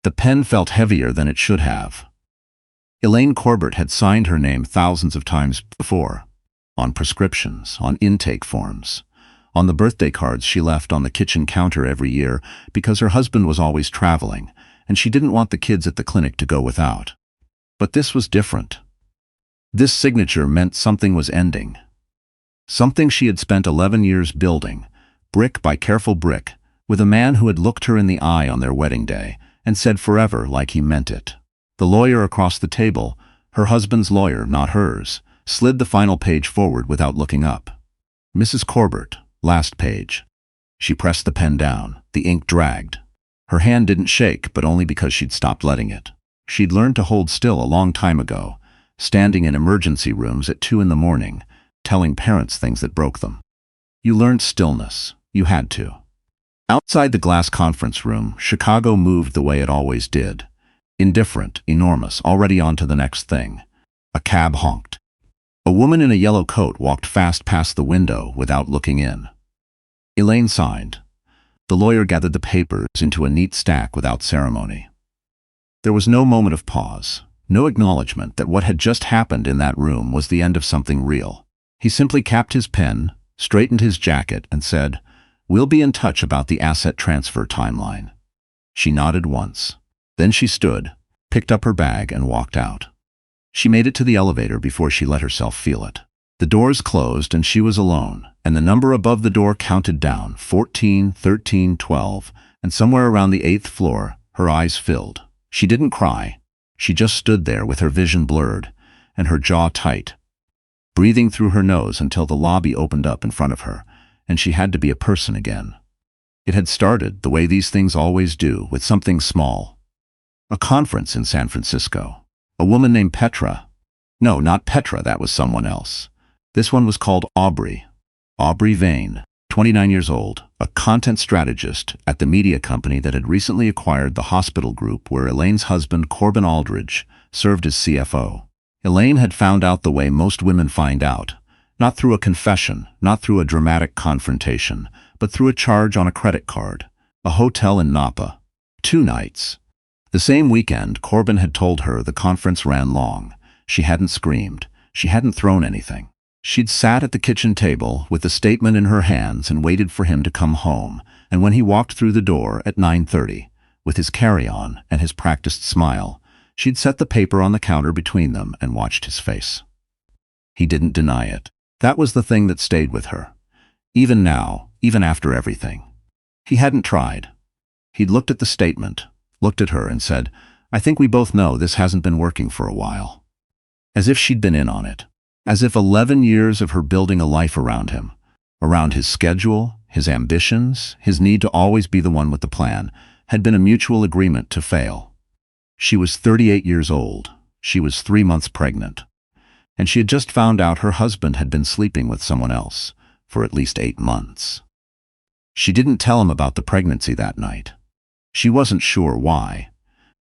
The pen felt heavier than it should have. Elaine Corbett had signed her name thousands of times before, on prescriptions, on intake forms, on the birthday cards she left on the kitchen counter every year because her husband was always traveling, and she didn't want the kids at the clinic to go without. But this was different. This signature meant something was ending. Something she had spent 11 years building, brick by careful brick, with a man who had looked her in the eye on their wedding day and said forever like he meant it. The lawyer across the table, her husband's lawyer, not hers, slid the final page forward without looking up. Mrs. Corbett, last page. She pressed the pen down. The ink dragged. Her hand didn't shake, but only because she'd stopped letting it. She'd learned to hold still a long time ago, standing in emergency rooms at 2 in the morning, telling parents things that broke them. You learned stillness. You had to. Outside the glass conference room, Chicago moved the way it always did. Indifferent, enormous, already on to the next thing. A cab honked. A woman in a yellow coat walked fast past the window without looking in. Elaine signed. The lawyer gathered the papers into a neat stack without ceremony. There was no moment of pause, no acknowledgement that what had just happened in that room was the end of something real. He simply capped his pen, straightened his jacket, and said, "We'll be in touch about the asset transfer timeline." She nodded once. Then she stood, picked up her bag, and walked out. She made it to the elevator before she let herself feel it. The doors closed and she was alone, and the number above the door counted down, 14, 13, 12, and somewhere around the 8th floor, her eyes filled. She didn't cry. She just stood there with her vision blurred and her jaw tight, breathing through her nose until the lobby opened up in front of her, and she had to be a person again. It had started, the way these things always do, with something small. A conference in San Francisco. A woman named Petra. No, not Petra, that was someone else. This one was called Aubrey. Aubrey Vane, 29 years old, a content strategist at the media company that had recently acquired the hospital group where Elaine's husband, Corbin Aldridge, served as CFO. Elaine had found out the way most women find out, not through a confession, not through a dramatic confrontation, but through a charge on a credit card. A hotel in Napa. 2 nights. The same weekend, Corbin had told her the conference ran long. She hadn't screamed. She hadn't thrown anything. She'd sat at the kitchen table with the statement in her hands and waited for him to come home, and when he walked through the door at 9:30, with his carry-on and his practiced smile, she'd set the paper on the counter between them and watched his face. He didn't deny it. That was the thing that stayed with her. Even now, even after everything. He hadn't tried. He'd looked at the statement, looked at her and said, "I think we both know this hasn't been working for a while." As if she'd been in on it. As if 11 years of her building a life around him, around his schedule, his ambitions, his need to always be the one with the plan, had been a mutual agreement to fail. She was 38 years old. She was 3 months pregnant. And she had just found out her husband had been sleeping with someone else for at least 8 months. She didn't tell him about the pregnancy that night. She wasn't sure why.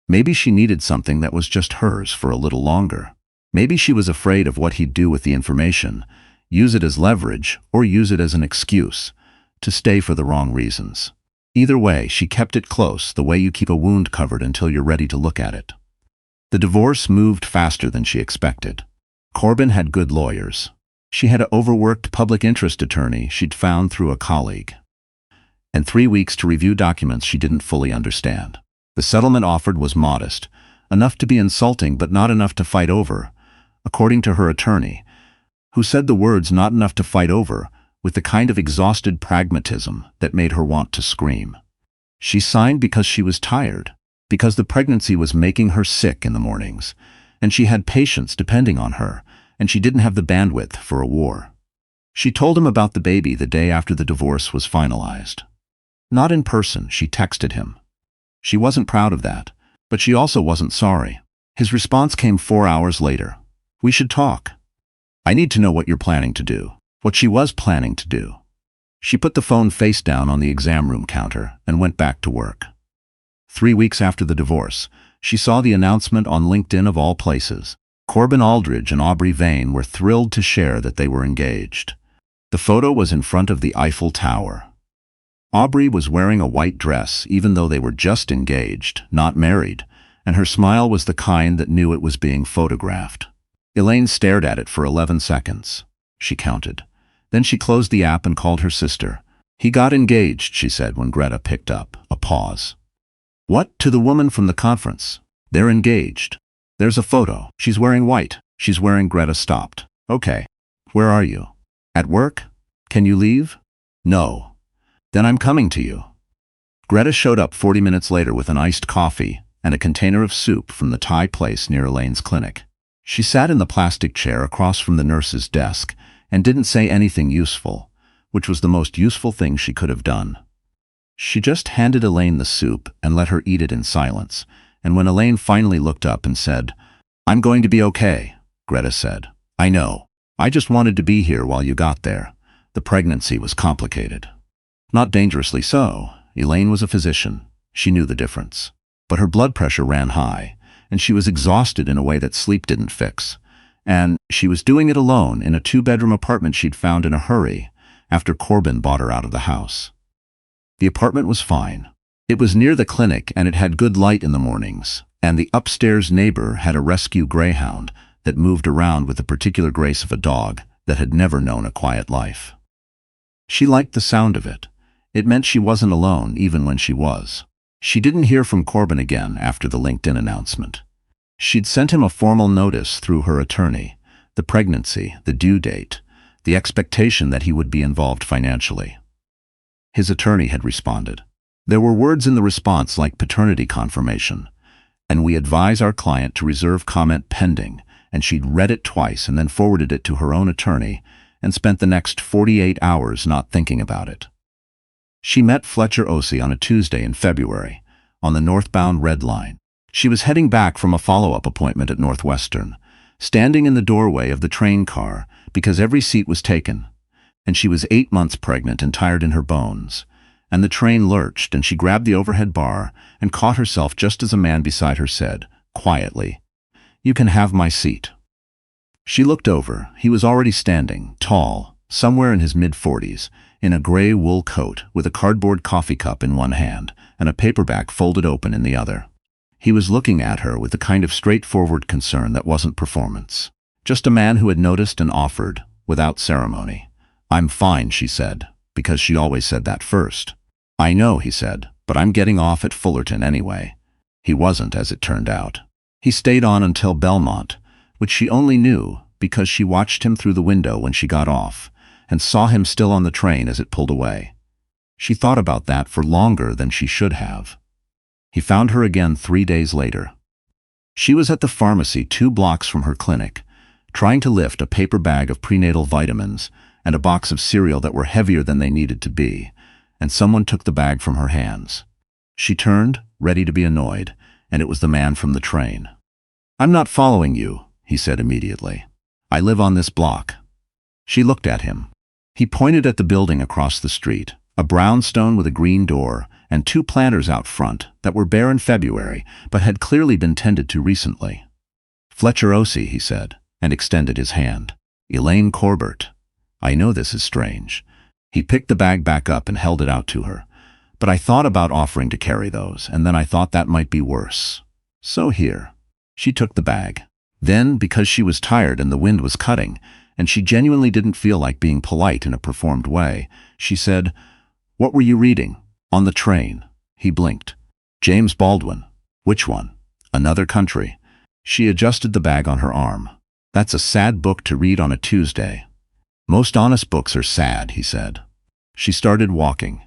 Maybe she needed something that was just hers for a little longer. Maybe she was afraid of what he'd do with the information, use it as leverage or use it as an excuse to stay for the wrong reasons. Either way, she kept it close, the way you keep a wound covered until you're ready to look at it. The divorce moved faster than she expected. Corbin had good lawyers. She had an overworked public interest attorney she'd found through a colleague. And 3 weeks to review documents she didn't fully understand. The settlement offered was modest, enough to be insulting but not enough to fight over, according to her attorney, who said the words "not enough to fight over" with the kind of exhausted pragmatism that made her want to scream. She signed because she was tired, because the pregnancy was making her sick in the mornings, and she had patients depending on her, and she didn't have the bandwidth for a war. She told him about the baby the day after the divorce was finalized. Not in person, she texted him. She wasn't proud of that, but she also wasn't sorry. His response came 4 hours later. "We should talk. I need to know what you're planning to do." What she was planning to do. She put the phone face down on the exam room counter and went back to work. 3 weeks after the divorce, she saw the announcement on LinkedIn of all places. Corbin Aldridge and Aubrey Vane were thrilled to share that they were engaged. The photo was in front of the Eiffel Tower. Aubrey was wearing a white dress even though they were just engaged, not married, and her smile was the kind that knew it was being photographed. Elaine stared at it for 11 seconds. She counted. Then she closed the app and called her sister. "He got engaged," she said when Greta picked up. A pause. "What? To the woman from the conference? They're engaged. There's a photo. She's wearing white. She's wearing—" Greta stopped. "Okay. Where are you? At work? Can you leave?" "No." "Then I'm coming to you." Greta showed up 40 minutes later with an iced coffee and a container of soup from the Thai place near Elaine's clinic. She sat in the plastic chair across from the nurse's desk and didn't say anything useful, which was the most useful thing she could have done. She just handed Elaine the soup and let her eat it in silence, and when Elaine finally looked up and said, "I'm going to be okay," Greta said, "I know. I just wanted to be here while you got there. The pregnancy was complicated." Not dangerously so. Elaine was a physician. She knew the difference. But her blood pressure ran high, and she was exhausted in a way that sleep didn't fix. And she was doing it alone in a 2-bedroom apartment she'd found in a hurry after Corbin bought her out of the house. The apartment was fine. It was near the clinic and it had good light in the mornings, and the upstairs neighbor had a rescue greyhound that moved around with the particular grace of a dog that had never known a quiet life. She liked the sound of it. It meant she wasn't alone even when she was. She didn't hear from Corbin again after the LinkedIn announcement. She'd sent him a formal notice through her attorney, the pregnancy, the due date, the expectation that he would be involved financially. His attorney had responded. There were words in the response like paternity confirmation, and we advise our client to reserve comment pending, and she'd read it twice and then forwarded it to her own attorney and spent the next 48 hours not thinking about it. She met Fletcher Ossie on a Tuesday in February, on the northbound Red Line. She was heading back from a follow-up appointment at Northwestern, standing in the doorway of the train car because every seat was taken, and she was 8 months pregnant and tired in her bones, and the train lurched and she grabbed the overhead bar and caught herself just as a man beside her said, quietly, "You can have my seat." She looked over. He was already standing, tall, somewhere in his mid-40s, in a gray wool coat with a cardboard coffee cup in one hand and a paperback folded open in the other. He was looking at her with the kind of straightforward concern that wasn't performance. Just a man who had noticed and offered, without ceremony. "I'm fine," she said, because she always said that first. "I know," he said, "but I'm getting off at Fullerton anyway." He wasn't, as it turned out. He stayed on until Belmont, which she only knew because she watched him through the window when she got off, and saw him still on the train as it pulled away. She thought about that for longer than she should have. He found her again 3 days later. She was at the pharmacy 2 blocks from her clinic, trying to lift a paper bag of prenatal vitamins and a box of cereal that were heavier than they needed to be, and someone took the bag from her hands. She turned, ready to be annoyed, and it was the man from the train. "I'm not following you," he said immediately. "I live on this block." She looked at him. He pointed at the building across the street, a brownstone with a green door and 2 planters out front that were bare in February but had clearly been tended to recently. "Fletcher Ossie," he said, and extended his hand. "Elaine Corbett. I know this is strange." He picked the bag back up and held it out to her. "But I thought about offering to carry those, and then I thought that might be worse. So here." She took the bag. Then, because she was tired and the wind was cutting, and she genuinely didn't feel like being polite in a performed way, she said, "What were you reading?" "On the train." He blinked. "James Baldwin." "Which one?" "Another Country." She adjusted the bag on her arm. "That's a sad book to read on a Tuesday." "Most honest books are sad," he said. She started walking.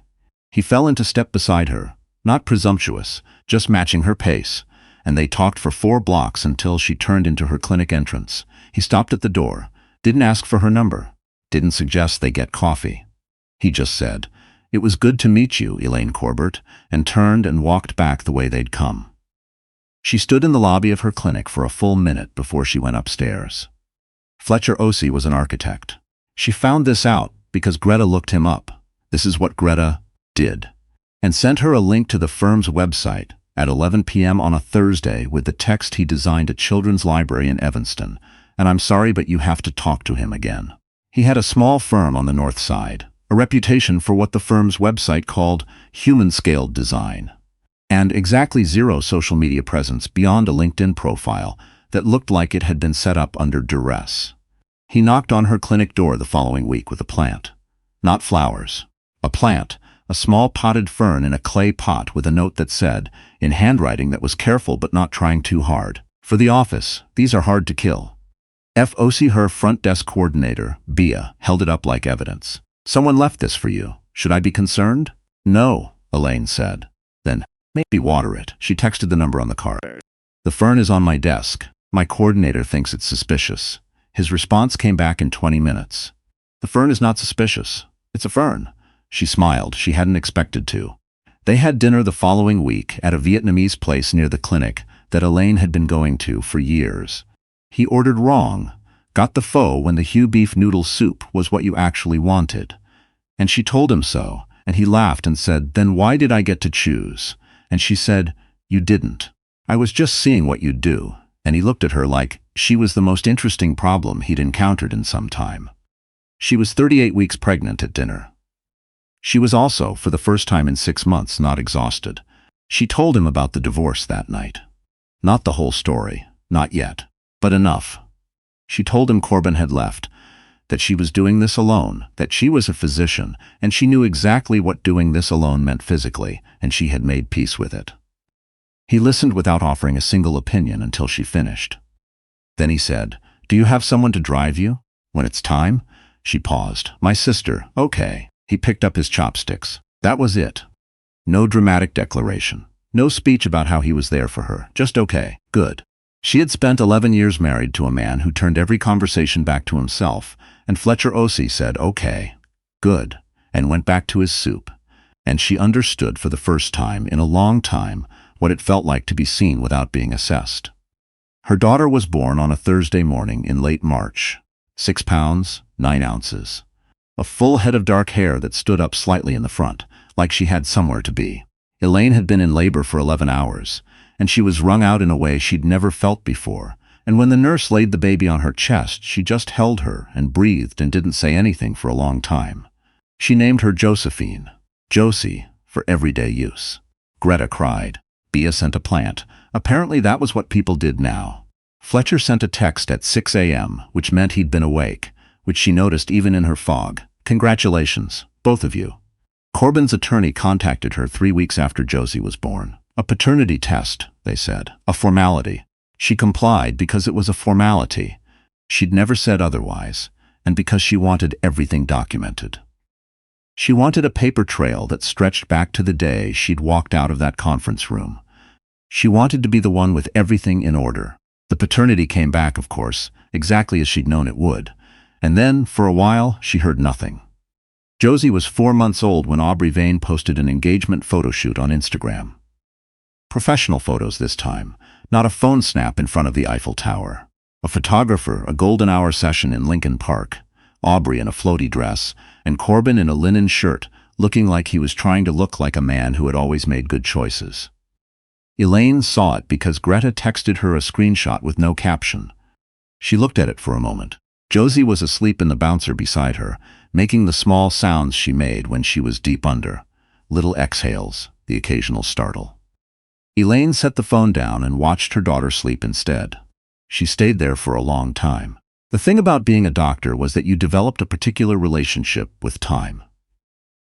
He fell into step beside her, not presumptuous, just matching her pace, and they talked for 4 blocks until she turned into her clinic entrance. He stopped at the door, didn't ask for her number, didn't suggest they get coffee. He just said, "It was good to meet you, Elaine Corbett," and turned and walked back the way they'd come. She stood in the lobby of her clinic for a full minute before she went upstairs. Fletcher Ossie was an architect. She found this out because Greta looked him up. This is what Greta did, and sent her a link to the firm's website at 11 p.m. on a Thursday with the text he designed a children's library in Evanston, "And I'm sorry, but you have to talk to him again." He had a small firm on the north side, a reputation for what the firm's website called human-scaled design, and exactly zero social media presence beyond a LinkedIn profile that looked like it had been set up under duress. He knocked on her clinic door the following week with a plant. Not flowers. A plant, a small potted fern in a clay pot with a note that said, in handwriting that was careful but not trying too hard, "For the office, these are hard to kill." FOC her front desk coordinator, Bia, held it up like evidence. "Someone left this for you. Should I be concerned?" "No," Elaine said. "Then, maybe water it." She texted the number on the card. "The fern is on my desk. My coordinator thinks it's suspicious." His response came back in 20 minutes. "The fern is not suspicious. It's a fern." She smiled. She hadn't expected to. They had dinner the following week at a Vietnamese place near the clinic that Elaine had been going to for years. He ordered wrong, got the pho when the Hue beef noodle soup was what you actually wanted. And she told him so, and he laughed and said, "Then why did I get to choose?" And she said, "You didn't. I was just seeing what you'd do." And he looked at her like she was the most interesting problem he'd encountered in some time. She was 38 weeks pregnant at dinner. She was also, for the first time in 6 months, not exhausted. She told him about the divorce that night. Not the whole story, not yet, but enough. She told him Corbin had left, that she was doing this alone, that she was a physician, and she knew exactly what doing this alone meant physically, and she had made peace with it. He listened without offering a single opinion until she finished. Then he said, "Do you have someone to drive you? When it's time?" She paused. "My sister." "Okay." He picked up his chopsticks. That was it. No dramatic declaration. No speech about how he was there for her. Just okay. Good. She had spent 11 years married to a man who turned every conversation back to himself, and Fletcher Ossie said, "Okay. Good," and went back to his soup. And she understood for the first time in a long time what it felt like to be seen without being assessed. Her daughter was born on a Thursday morning in late March. 6 pounds, 9 ounces. A full head of dark hair that stood up slightly in the front, like she had somewhere to be. Elaine had been in labor for 11 hours, and she was wrung out in a way she'd never felt before, and when the nurse laid the baby on her chest, she just held her and breathed and didn't say anything for a long time. She named her Josephine, Josie, for everyday use. Greta cried. Bia sent a plant. Apparently that was what people did now. Fletcher sent a text at 6 a.m., which meant he'd been awake, which she noticed even in her fog. "Congratulations, both of you." Corbin's attorney contacted her 3 weeks after Josie was born. "A paternity test," they said. "A formality." She complied because it was a formality. She'd never said otherwise, and because she wanted everything documented. She wanted a paper trail that stretched back to the day she'd walked out of that conference room. She wanted to be the one with everything in order. The paternity came back, of course, exactly as she'd known it would. And then, for a while, she heard nothing. Josie was 4 months old when Aubrey Vane posted an engagement photo shoot on Instagram. Professional photos this time, not a phone snap in front of the Eiffel Tower. A photographer, a golden hour session in Lincoln Park, Aubrey in a floaty dress, and Corbin in a linen shirt, looking like he was trying to look like a man who had always made good choices. Elaine saw it because Greta texted her a screenshot with no caption. She looked at it for a moment. Josie was asleep in the bouncer beside her, making the small sounds she made when she was deep under. Little exhales, the occasional startle. Elaine set the phone down and watched her daughter sleep instead. She stayed there for a long time. The thing about being a doctor was that you developed a particular relationship with time.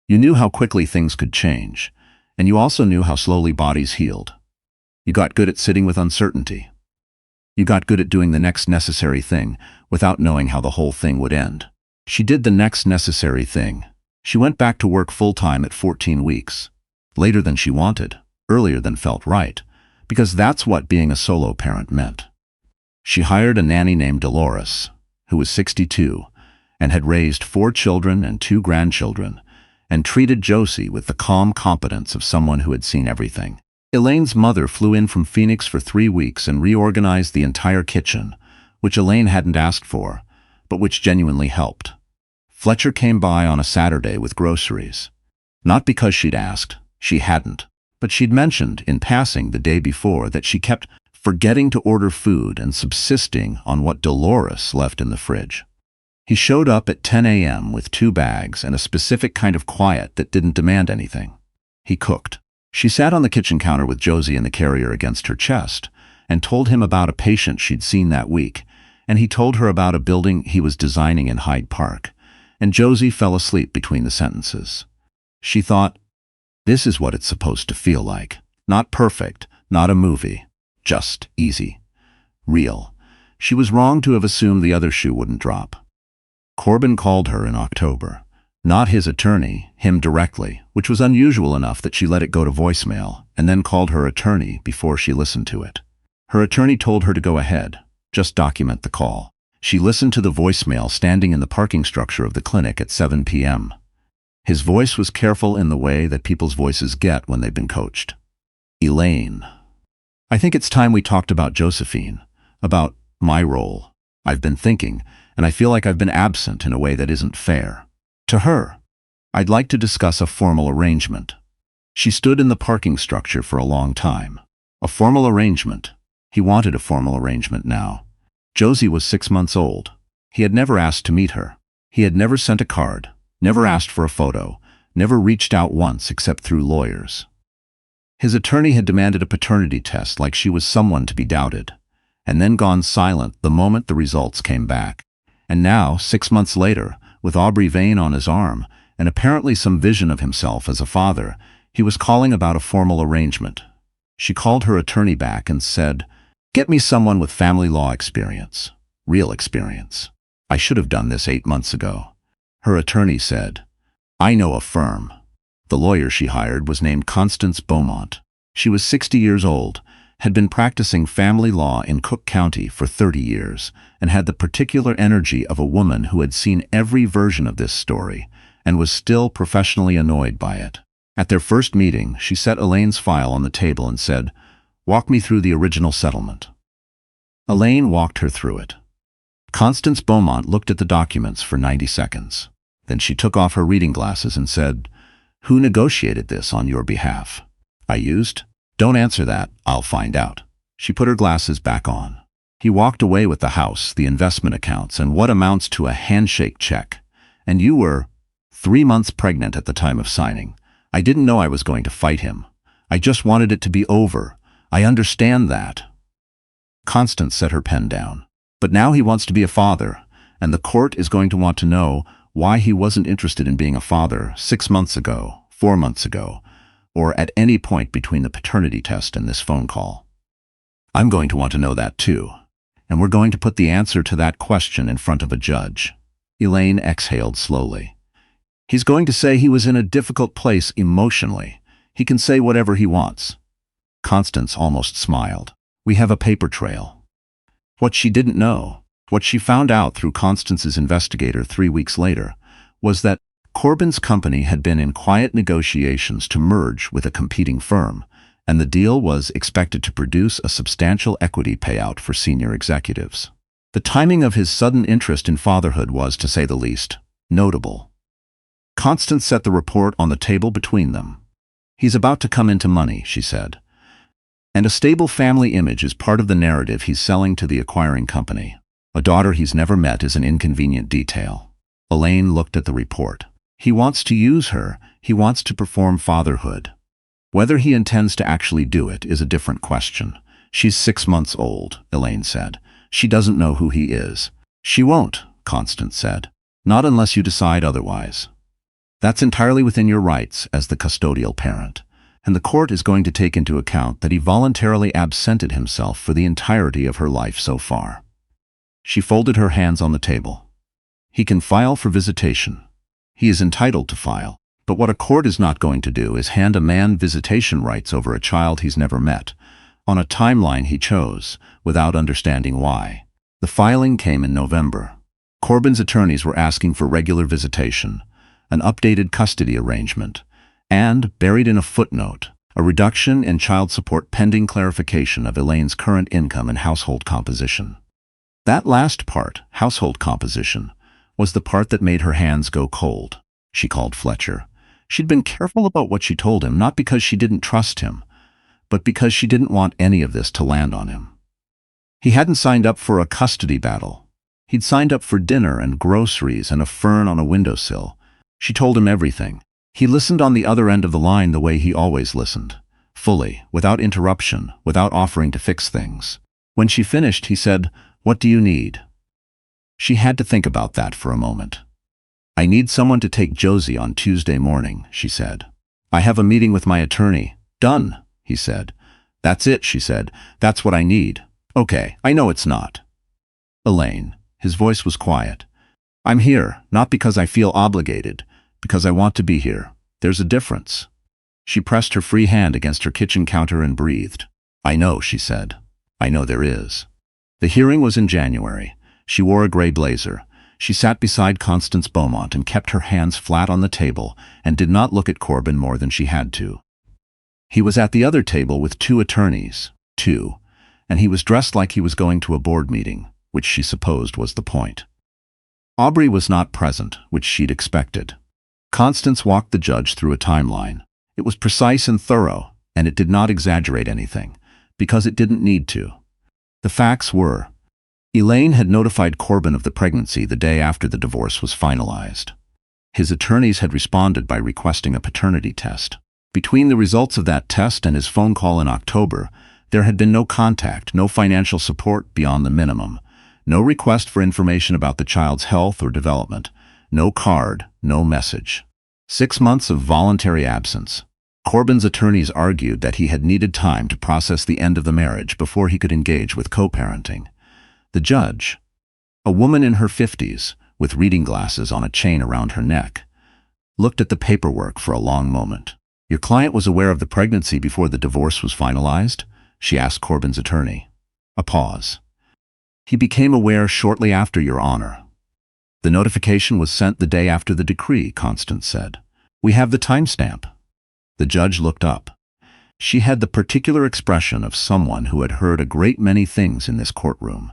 You knew how quickly things could change, and you also knew how slowly bodies healed. You got good at sitting with uncertainty. You got good at doing the next necessary thing without knowing how the whole thing would end. She did the next necessary thing. She went back to work full-time at 14 weeks. Later than she wanted, earlier than felt right, because that's what being a solo parent meant. She hired a nanny named Dolores, who was 62, and had raised 4 children and 2 grandchildren, and treated Josie with the calm competence of someone who had seen everything. Elaine's mother flew in from Phoenix for 3 weeks and reorganized the entire kitchen, which Elaine hadn't asked for, but which genuinely helped. Fletcher came by on a Saturday with groceries. Not because she'd asked, she hadn't, but she'd mentioned in passing the day before that she kept forgetting to order food and subsisting on what Dolores left in the fridge. He showed up at 10 a.m. with 2 bags and a specific kind of quiet that didn't demand anything. He cooked. She sat on the kitchen counter with Josie and the carrier against her chest and told him about a patient she'd seen that week, and he told her about a building he was designing in Hyde Park, and Josie fell asleep between the sentences. She thought, this is what it's supposed to feel like. Not perfect, not a movie, just easy. Real. She was wrong to have assumed the other shoe wouldn't drop. Corbin called her in October. Not his attorney, him directly, which was unusual enough that she let it go to voicemail, and then called her attorney before she listened to it. Her attorney told her to go ahead, just document the call. She listened to the voicemail standing in the parking structure of the clinic at 7 p.m. His voice was careful in the way that people's voices get when they've been coached. Elaine. I think it's time we talked about Josephine, about my role. I've been thinking, and I feel like I've been absent in a way that isn't fair. To her, I'd like to discuss a formal arrangement. She stood in the parking structure for a long time. A formal arrangement. He wanted a formal arrangement now. Josie was 6 months old. He had never asked to meet her. He had never sent a card, never asked for a photo, never reached out once except through lawyers. His attorney had demanded a paternity test like she was someone to be doubted, and then gone silent the moment the results came back. And now, 6 months later, with Aubrey Vane on his arm, and apparently some vision of himself as a father, he was calling about a formal arrangement. She called her attorney back and said, "Get me someone with family law experience. Real experience. I should have done this 8 months ago." Her attorney said, "I know a firm." The lawyer she hired was named Constance Beaumont. She was 60 years old, had been practicing family law in Cook County for 30 years, and had the particular energy of a woman who had seen every version of this story and was still professionally annoyed by it. At their first meeting, she set Elaine's file on the table and said, "Walk me through the original settlement." Elaine walked her through it. Constance Beaumont looked at the documents for 90 seconds. Then she took off her reading glasses and said, "Who negotiated this on your behalf?" "I used." "Don't answer that, I'll find out." She put her glasses back on. He walked away with the house, the investment accounts, and what amounts to a handshake check. "And you were 3 months pregnant at the time of signing. I didn't know I was going to fight him. I just wanted it to be over. I understand that." Constance set her pen down. "But now he wants to be a father, and the court is going to want to know why he wasn't interested in being a father 6 months ago, 4 months ago, or at any point between the paternity test and this phone call. I'm going to want to know that too, and we're going to put the answer to that question in front of a judge." Elaine exhaled slowly. "He's going to say he was in a difficult place emotionally. He can say whatever he wants." Constance almost smiled. "We have a paper trail." What she didn't know, what she found out through Constance's investigator 3 weeks later, was that Corbin's company had been in quiet negotiations to merge with a competing firm, and the deal was expected to produce a substantial equity payout for senior executives. The timing of his sudden interest in fatherhood was, to say the least, notable. Constance set the report on the table between them. "He's about to come into money," she said. "And a stable family image is part of the narrative he's selling to the acquiring company. A daughter he's never met is an inconvenient detail." Elaine looked at the report. "He wants to use her. He wants to perform fatherhood. Whether he intends to actually do it is a different question. She's 6 months old," Elaine said. "She doesn't know who he is." "She won't," Constance said. "Not unless you decide otherwise. That's entirely within your rights as the custodial parent, and the court is going to take into account that he voluntarily absented himself for the entirety of her life so far." She folded her hands on the table. "He can file for visitation. He is entitled to file, but what a court is not going to do is hand a man visitation rights over a child he's never met, on a timeline he chose, without understanding why." The filing came in November. Corbin's attorneys were asking for regular visitation, an updated custody arrangement, and, buried in a footnote, a reduction in child support pending clarification of Elaine's current income and household composition. That last part, household composition, was the part that made her hands go cold. She called Fletcher. She'd been careful about what she told him, not because she didn't trust him, but because she didn't want any of this to land on him. He hadn't signed up for a custody battle. He'd signed up for dinner and groceries and a fern on a windowsill. She told him everything. He listened on the other end of the line the way he always listened, fully, without interruption, without offering to fix things. When she finished, he said, "What do you need?" She had to think about that for a moment. "I need someone to take Josie on Tuesday morning," she said. "I have a meeting with my attorney." "Done," he said. "That's it," she said. "That's what I need." "Okay, I know it's not." "Elaine," his voice was quiet. "I'm here, not because I feel obligated, because I want to be here. There's a difference." She pressed her free hand against her kitchen counter and breathed. "I know," she said. "I know there is." The hearing was in January. She wore a gray blazer. She sat beside Constance Beaumont and kept her hands flat on the table and did not look at Corbin more than she had to. He was at the other table with two attorneys, and he was dressed like he was going to a board meeting, which she supposed was the point. Aubrey was not present, which she'd expected. Constance walked the judge through a timeline. It was precise and thorough, and it did not exaggerate anything, because it didn't need to. The facts were: Elaine had notified Corbin of the pregnancy the day after the divorce was finalized. His attorneys had responded by requesting a paternity test. Between the results of that test and his phone call in October, there had been no contact, no financial support beyond the minimum, no request for information about the child's health or development, no card, no message. 6 months of voluntary absence. Corbin's attorneys argued that he had needed time to process the end of the marriage before he could engage with co-parenting. The judge, a woman in her 50s, with reading glasses on a chain around her neck, looked at the paperwork for a long moment. "Your client was aware of the pregnancy before the divorce was finalized?" she asked Corbin's attorney. A pause. "He became aware shortly after, Your Honor." "The notification was sent the day after the decree," Constance said. "We have the timestamp." The judge looked up. She had the particular expression of someone who had heard a great many things in this courtroom,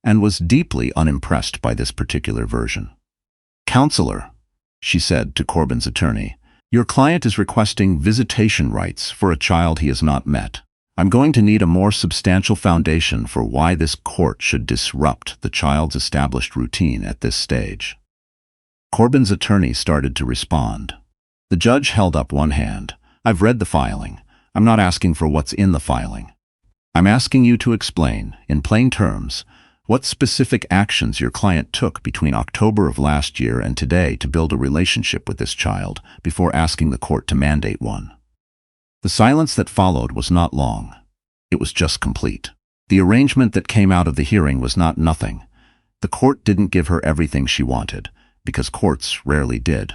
and was deeply unimpressed by this particular version. "Counselor," she said to Corbin's attorney, "your client is requesting visitation rights for a child he has not met. I'm going to need a more substantial foundation for why this court should disrupt the child's established routine at this stage." Corbin's attorney started to respond. The judge held up one hand. "I've read the filing. I'm not asking for what's in the filing. I'm asking you to explain, in plain terms, what specific actions your client took between October of last year and today to build a relationship with this child before asking the court to mandate one." The silence that followed was not long. It was just complete. The arrangement that came out of the hearing was not nothing. The court didn't give her everything she wanted, because courts rarely did.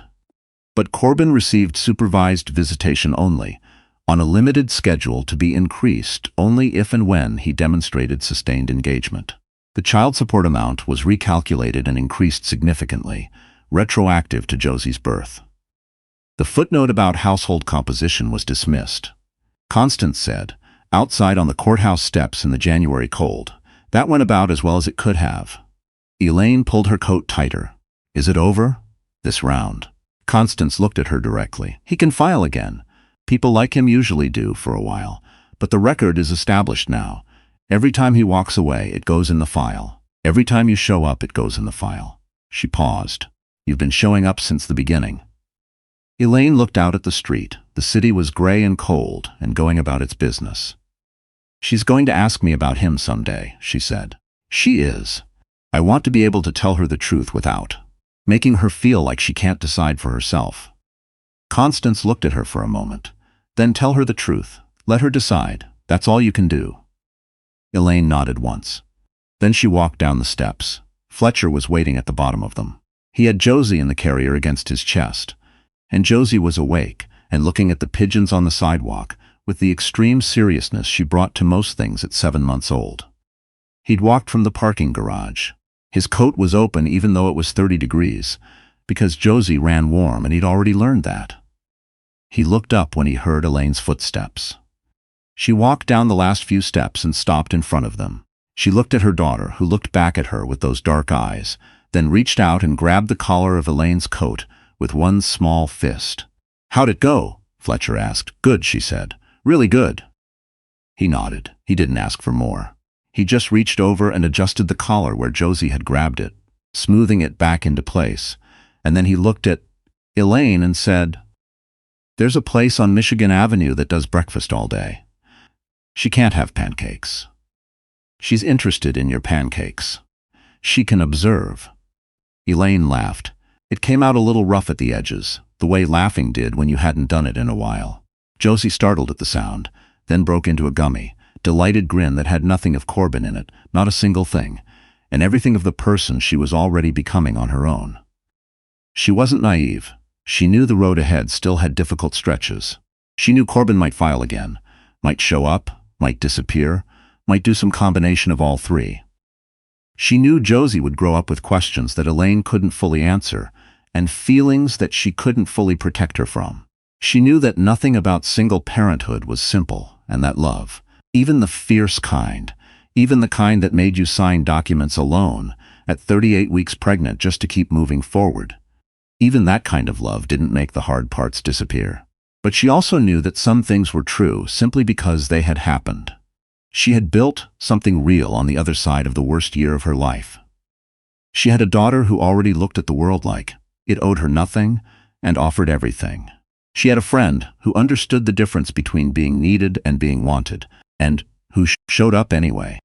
But Corbin received supervised visitation only, on a limited schedule to be increased only if and when he demonstrated sustained engagement. The child support amount was recalculated and increased significantly, retroactive to Josie's birth. The footnote about household composition was dismissed. Constance said, outside on the courthouse steps in the January cold, "That went about as well as it could have." Elaine pulled her coat tighter. "Is it over? This round?" Constance looked at her directly. "He can file again. People like him usually do for a while, but the record is established now. Every time he walks away, it goes in the file. Every time you show up, it goes in the file." She paused. "You've been showing up since the beginning." Elaine looked out at the street. The city was gray and cold and going about its business. "She's going to ask me about him someday," she said. "She is. I want to be able to tell her the truth without making her feel like she can't decide for herself." Constance looked at her for a moment. "Then tell her the truth. Let her decide. That's all you can do." Elaine nodded once. Then she walked down the steps. Fletcher was waiting at the bottom of them. He had Josie in the carrier against his chest, and Josie was awake and looking at the pigeons on the sidewalk with the extreme seriousness she brought to most things at 7 months old. He'd walked from the parking garage. His coat was open even though it was 30 degrees, because Josie ran warm and he'd already learned that. He looked up when he heard Elaine's footsteps. She walked down the last few steps and stopped in front of them. She looked at her daughter, who looked back at her with those dark eyes, then reached out and grabbed the collar of Elaine's coat with one small fist. "How'd it go?" Fletcher asked. "Good," she said. "Really good." He nodded. He didn't ask for more. He just reached over and adjusted the collar where Josie had grabbed it, smoothing it back into place, and then he looked at Elaine and said, "There's a place on Michigan Avenue that does breakfast all day. She can't have pancakes. She's interested in your pancakes. She can observe." Elaine laughed. It came out a little rough at the edges, the way laughing did when you hadn't done it in a while. Josie startled at the sound, then broke into a gummy, delighted grin that had nothing of Corbin in it, not a single thing, and everything of the person she was already becoming on her own. She wasn't naive. She knew the road ahead still had difficult stretches. She knew Corbin might file again, might show up, might disappear, might do some combination of all three. She knew Josie would grow up with questions that Elaine couldn't fully answer, and feelings that she couldn't fully protect her from. She knew that nothing about single parenthood was simple, and that love, even the fierce kind, even the kind that made you sign documents alone, at 38 weeks pregnant just to keep moving forward, even that kind of love didn't make the hard parts disappear. But she also knew that some things were true simply because they had happened. She had built something real on the other side of the worst year of her life. She had a daughter who already looked at the world like it owed her nothing and offered everything. She had a friend who understood the difference between being needed and being wanted, and who showed up anyway.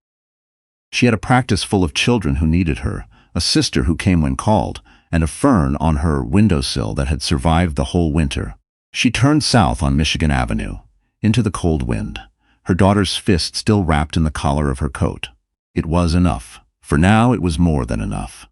She had a practice full of children who needed her, a sister who came when called, and a fern on her windowsill that had survived the whole winter. She turned south on Michigan Avenue, into the cold wind, her daughter's fist still wrapped in the collar of her coat. It was enough. For now, it was more than enough.